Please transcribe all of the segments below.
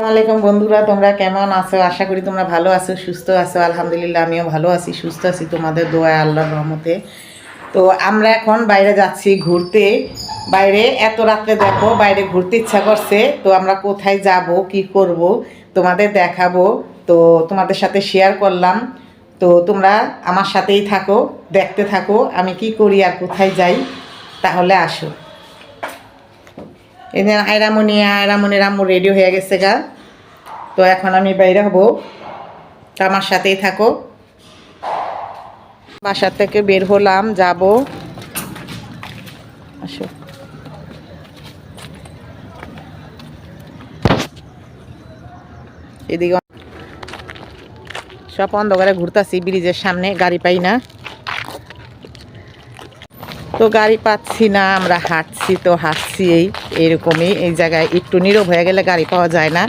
আসসালামাইকুম বন্ধুরা, তোমরা কেমন আছো? আশা করি তোমরা ভালো আছো, সুস্থ আছো। আলহামদুলিল্লাহ আমিও ভালো আছি, সুস্থ আছি তোমাদের দোয়ায়, আল্লাহর রহমতে। তো আমরা এখন বাইরে যাচ্ছি ঘুরতে। বাইরে এত রাত্রে দেখো, বাইরে ঘুরতে ইচ্ছা করছে। তো আমরা কোথায় যাব, কি করব তোমাদের দেখাবো। তো তোমাদের সাথে শেয়ার করলাম। তো তোমরা আমার সাথেই থাকো, দেখতে থাকো আমি কি করি আর কোথায় যাই। তাহলে আসো। এই যে আয়রামনির আম্মু রেডি হয়ে গেছে গা। তো এখন আমি বাইরে হব, তো আমার সাথেই থাকো। বাসা থেকে বের হলাম, যাব। আসো। এদিকে সব অন্ধকারে ঘুরতাছি, ব্রিজের সামনে গাড়ি পাই না। তো গাড়ি পাচ্ছি না, আমরা হাঁটছি, তো হাঁটছি এইরকমই। এই জায়গায় একটু নীরব হয়ে গেলে গাড়ি পাওয়া যায় না।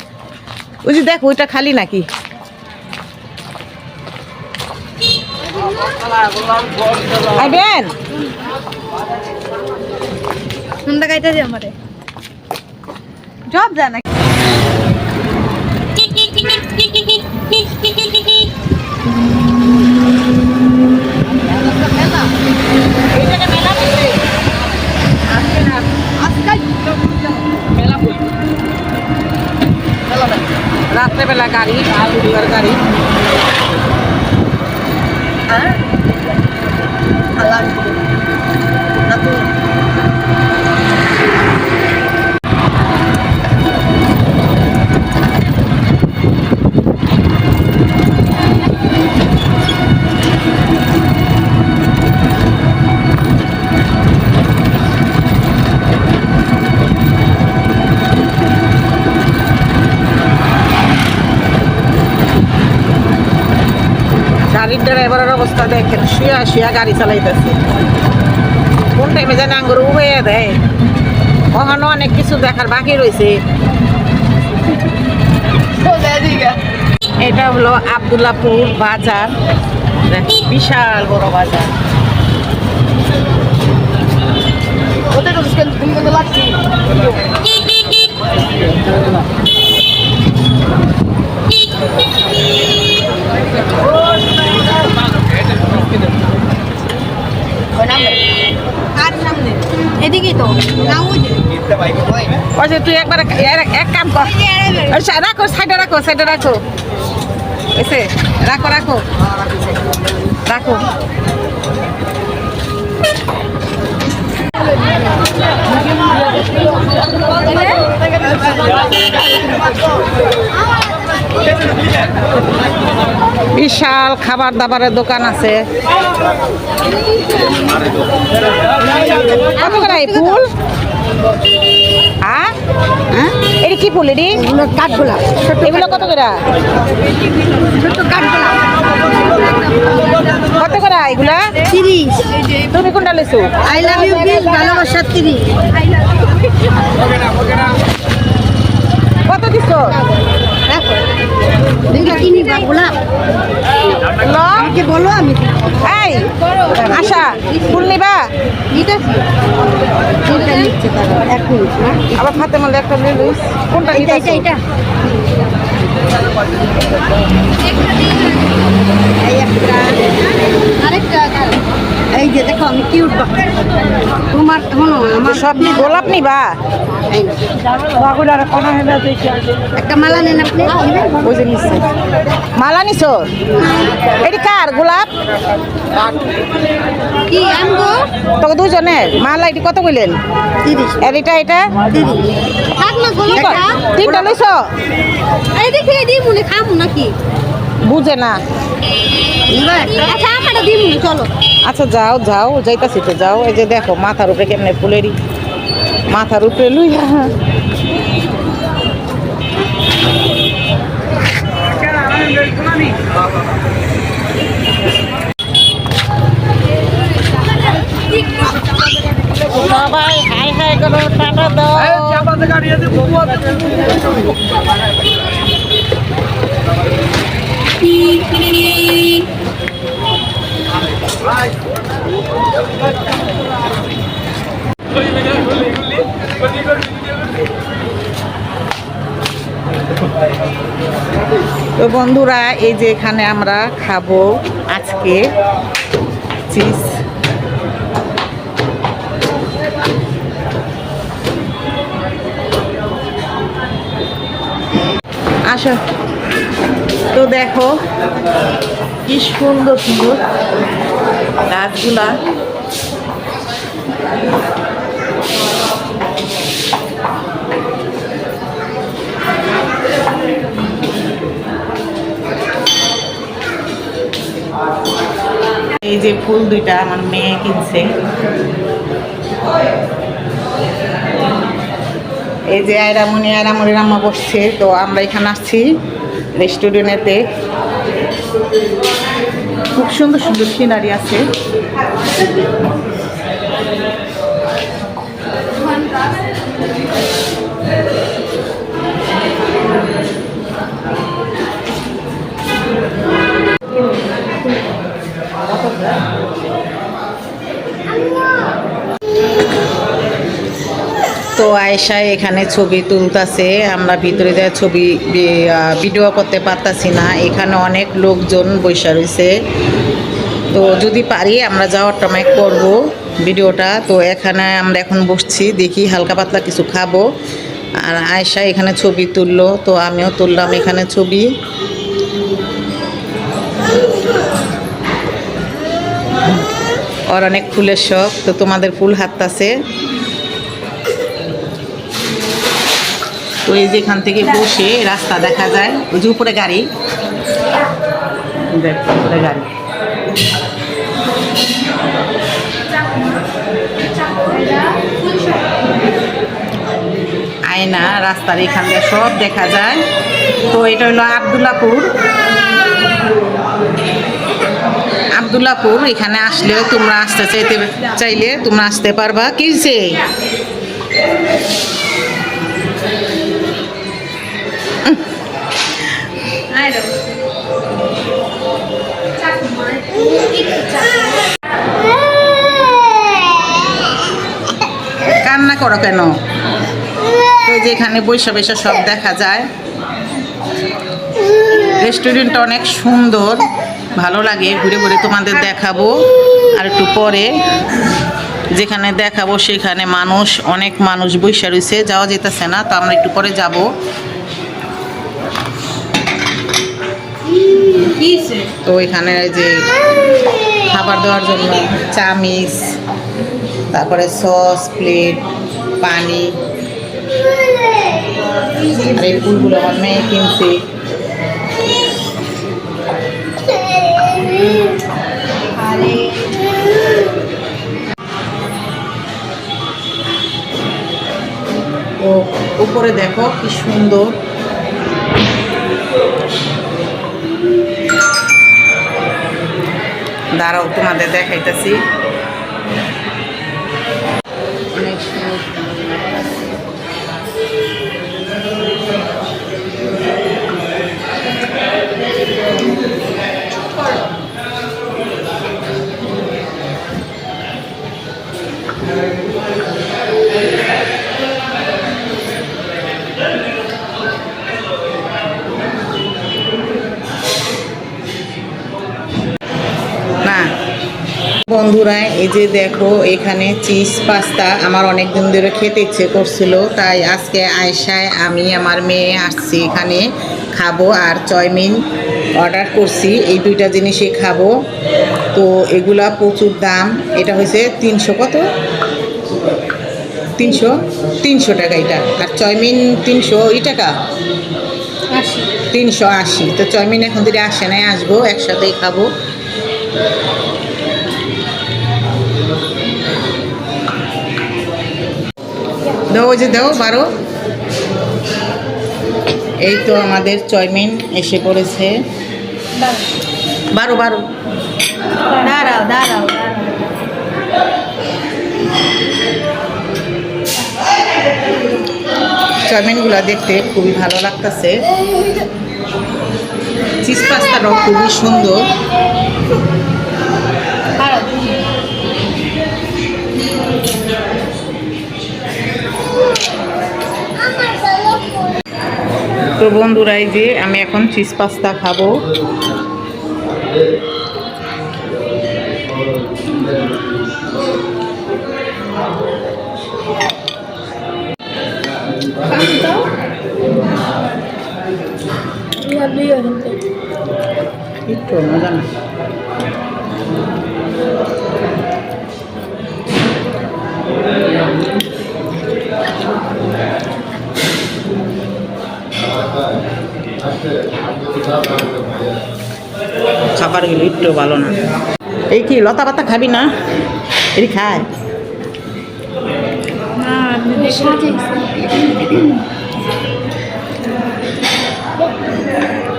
ওই যে দেখো, ওইটা খালি নাকি? আইবেন সুন্দর গাইতে দে আমারে জব জানা রাত্রেবেলা গাড়ি, আলুর গাড়ি। গাড়ির ড্রাইভারের অবস্থা দেখেন, শুয়া শুয়া গাড়ি চালাইতেছে। কোন টাইমে যেন আঙ্গুর উড়িয়ে দেয়। ওখানে অনেক কিছু দেখার বাকি রয়েছে। এটা হলো আব্দুল্লাহপুর বাজার, বিশাল বড় বাজার। এদিকেই তো তুই একবার এক কাম কর, রাখো সাইডে, রাখো সাইডে, রাখো এসে রাখো রাখো রাখো। বিশাল খাবার দাবারের দোকান আছে। কত করে এই ফুল? হ্যাঁ, এটি কি ফুল? এটি কাঠগোলাপ। এগুলো কত করে? কত করে এগুলা? 30। তুমি কোনটা লেছো? আই লাভ ইউ প্লিজ, ভালোবাসা 30। কত দিছো? দুইটা কিনি বা গোলাপ আমাকে বলো, আমি এই আশা ফুল নিবা? এটা নিচ্ছে তারা 1 মিনিট না। আবার হাতে মালে একটা লইস। কোনটা এটা নিতে? এটা এই একটা, আরেকটা। এই যে দেখো, আমি কিউট তোমার হলো আমার সব কি গোলাপ নিবা? একটা মালা নেন আপনি। ওই যে নিচ্ছে মালা নিছো। এটি কার গোলাপ? কি আনবো? তোকে দুজনের মালা। এটি কত কইলেন? 30। আর এটা এটা থাক না গোলাপটা। তিনটা লইছো? এই দেখি এই মনে খামু নাকি বুঝে না। আচ্ছা আমারটা দিমু, চলো। আচ্ছা যাও যাও, যাইতাছি তো, যাও। এই যে দেখো মাথার উপরে কেমনে ফুলেরই, মাথার উপরে লুইয়া। সবাই হাই হাই করো, টাটা দাও। তো বন্ধুরা, এই যে এখানে আমরা খাবো আজকে চিজ। আসো, তো দেখো কি সুন্দর সুন্দর গাছগুলা। এই যে ফুল দুইটা আমার মেয়ে কিনছে। এই যে আয়রামণির আম্মা বসছে। তো আমরা এখানে আসছি রেস্টুরেন্টেতে। খুব সুন্দর সুন্দর সিনারি আছে। তো আয়েশা এখানে ছবি তুলতাছে। আমরা ভিতরে যা ছবি ভিডিও করতে পারতাছি না, এখানে অনেক লোকজন বসে রয়েছে। তো যদি পারি আমরা যাওয়ার টাইমে করব ভিডিওটা। তো এখানে আমরা এখন বসছি, দেখি হালকা পাতলা কিছু খাবো। আর আয়েশা এখানে ছবি তুললো, তো আমিও তুললাম এখানে ছবি। ওর অনেক ফুলের শখ, তো তোমাদের ফুল হাততাছে। তো এই যে এখান থেকে বসে রাস্তা দেখা যায়, ওই যে উপরে গাড়ি, উপরে গাড়ি। আয়না রাস্তার এখান থেকে সব দেখা যায়। তো এটা হলো আব্দুল্লাপুর। এখানে আসলে তোমরা আসতে চাইলে তোমরা আসতে পারবা। কিছে কান্না করো কেন? তো যেখানে বৈশা বৈশা সব দেখা যায়। রেস্টুরেন্টটা অনেক সুন্দর, ভালো লাগে। ঘুরে ঘুরে তোমাদের দেখাবো আর একটু পরে। যেখানে দেখাবো সেখানে অনেক মানুষ বৈশা রয়েছে, যাওয়া যেতেছে না। তো আমরা একটু পরে যাব। তো এখানে যে খাবার দেওয়ার জন্য চামিচ, তারপরে সস, প্লেট, পানি। আর এই ফুলগুলো আমার মেয়ে কিনছে। ও উপরে দেখো কি সুন্দর। দাঁড়াও তোমাদের দেখাইতেছি। অনেক সুন্দর। বন্ধুরা, এই যে দেখো এখানে চিজ পাস্তা আমার অনেক দিন ধরে খেতে ইচ্ছে করছিল। তাই আজকে আয়েশায় আমি আমার মেয়ে আসছি এখানে খাবো। আর চাউমিন অর্ডার করছি, এই দুইটা জিনিসই খাবো। তো এগুলা প্রচুর দাম। এটা হয়েছে 300 কত 300 টাকা এটা। আর চাউমিন 300 টাকা 380। তো চাউমিন এখন যদি আসে নাই, আসবো, একসাথেই খাবো। দাও, ওই যে দাও 12। এই তো আমাদের চাউমিন এসে পড়েছে। 12 দাঁড়াও। চাউমিনগুলো দেখতে খুবই ভালো লাগতেছে। চিজ পাস্তাটাও খুবই সুন্দর। তো তো বন্ধুরা, এই যে আমি এখন চিজ পাস্তা খাবো। একটু মজা না। খাবার গেলে একটু ভালো না। এই কি লতা পাতা খাবি না? এটি খায়।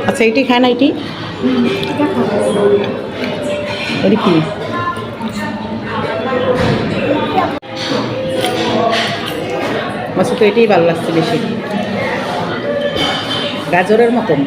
আচ্ছা, এটি খায় না? এটি এটি কি? আচ্ছা, তো এটাই ভালো লাগছে বেশি, গাজরের মতন।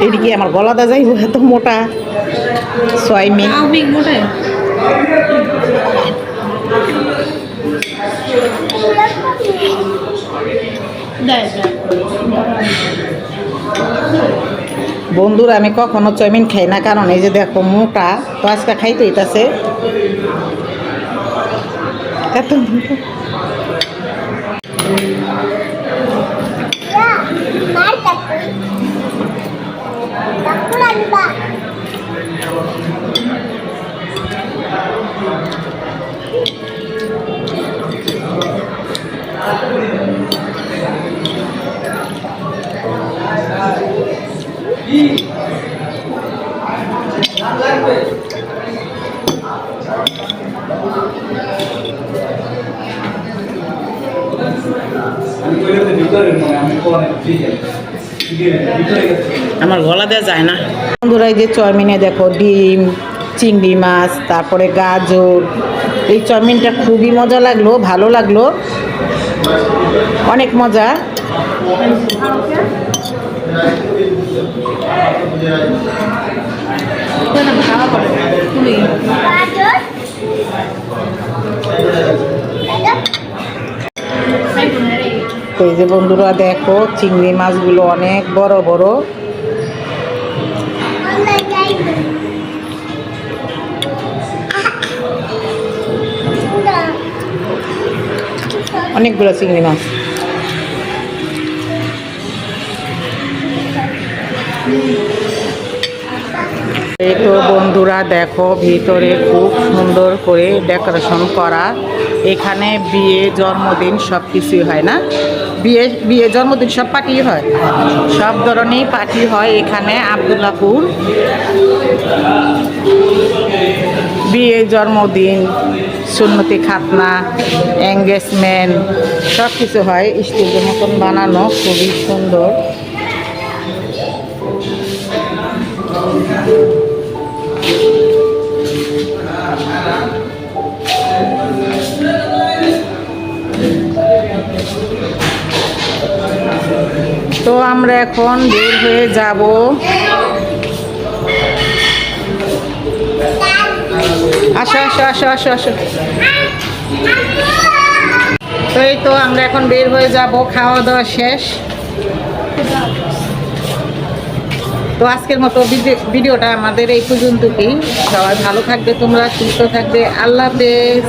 এদিকে আমার গলাটা যাইব, এত মোটা সয়াবিন। বন্ধুরা, আমি কখনো চাউমিন খাই না, কারণ এই যে দেখো মোটা, তো আজকে খাইতে হইতাছে। এত মোটা। আমার গলা দেওয়া যায় না। বন্ধুরা, এই যে চাউমিনে দেখো ডিম, চিংড়ি মাছ, তারপরে গাজর। এই চাউমিনটা খুবই মজা লাগলো, ভালো লাগলো, অনেক মজা। তো এই যে বন্ধুরা দেখো, চিংড়ি মাছগুলো অনেক বড় বড়। অনেকগুলো চিংড়ি মাছ। এই তো বন্ধুরা দেখো, ভিতরে খুব সুন্দর করে ডেকোরেশন করা। এখানে বিয়ে, জন্মদিন সব কিছুই হয় না? বিয়ে জন্মদিন সব পার্টি হয়, সব ধরনের পার্টি হয় এখানে আব্দুল্লাহপুর। বিয়ে, জন্মদিন, সুন্নতি খাতনা, এঙ্গেজমেন্ট সব কিছু হয়। স্টেজের মতন বানানো, খুবই সুন্দর। তো আমরা এখন বের হয়ে যাব। আসো আসো আসো আসো আসো। তো এই তো আমরা এখন বের হয়ে যাব, খাওয়া দাওয়া শেষ। তো আজকের মতো ভিডিওটা আমাদের এই পর্যন্তই। সবাই ভালো থাকবে, তোমরা সুস্থ থাকবে। আল্লাহ হাফেজ।